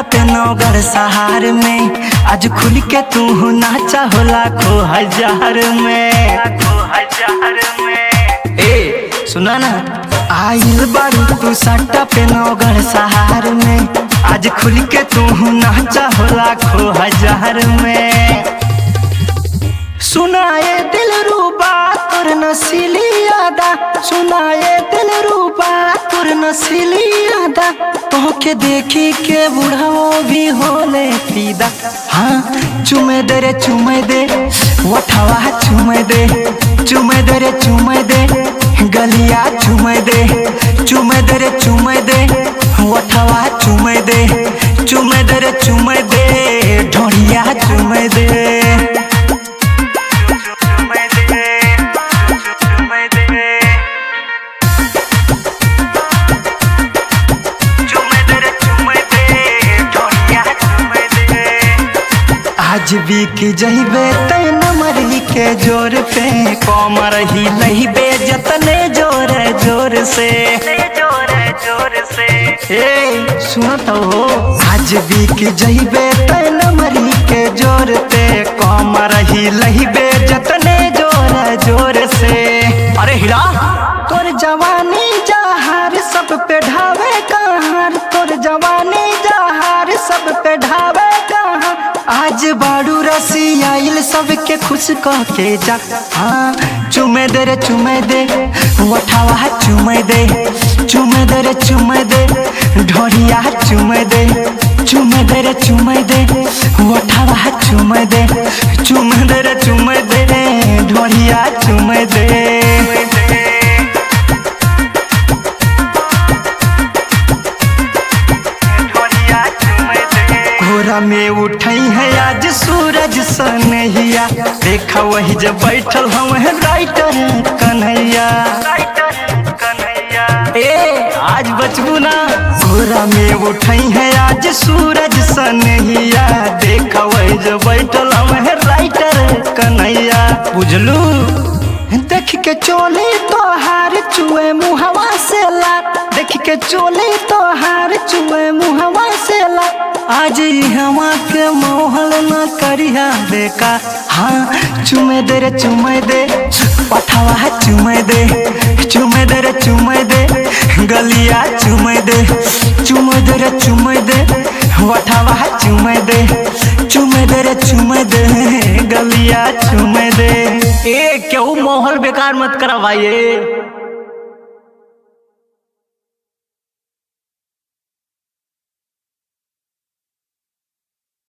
सट्टा पे नौगढ़ सहार में आज खुल के तू नाचा हो लाखों हजार में। ए सुना ना, आइल बारू तू सट्टा पे नौगढ़ सहार में आज खुल के तू नाचा हो लाखों हजार में। सुनाए दिल रूबा तोर नसीली यादा, सुनाए दिल रूबा तोर नसीली यादा, तोहके देखी के बुढ़ाओ भी होले फीदा। हाँ चुमे दे रे चुमे दे वठवा चुमे दे, चुमे दे रे चुमे दे गलिया चुमे दे, चुमे दे रे चुमे दे वठवा चुमे दे, चुमे दे रे चुमे दे ढोड़िया चुमे दे। आज बीक जइबे तै नमरी के जोर पे, कमर ही लहिबे जतने जोर जोर से। ए सुनत हो, आज बीक जइबे तै नमरी के जोर पे, कमर ही लहिबे जतने जोर जोर से। अरे हिला तोर जवानी जहार सब पे ढावे कहार, तोर जवानी जहार सब पे ढावे कहार। आज बाड़ू रसी आइल सबके खुश कह के जा। हाँ चुमे दे रे चुमे दे वठवा चुमे दे, चुमे दे रे चुमे दे ढोड़िया चुमे दे, चुमे दे रे चुमे दे वठवा चुमे दे, चुमे दे रे चुमे दे ढोड़िया चुमे दे। घोरा में उठई है आज सूरज सनहिया, देखा वही जब बैठल हम है राइटर कन्हैया। ए आज बचबू ना, घोरा में उठई है आज सूरज सनहिया, देखा वही जब बैठल हम है राइटर कन्हैया। बुझलू देख के चोली तोहार चुए मुहवा से ला, देख के चोली तोहार चुए मुहवा से ला। आज हवा के मोहल न करिया देखा। हाँ चुमे दे रे चुमे दे पठवा चुमे दे, चुमे दे रे चुमे दे गलिया चुमे दे, चुमे दे रे चुमे दे वठवा चुमे दे, चुमे दे रे चुमे दे गलिया चुमे दे। ए क्यों मोहल बेकार मत करा भाई।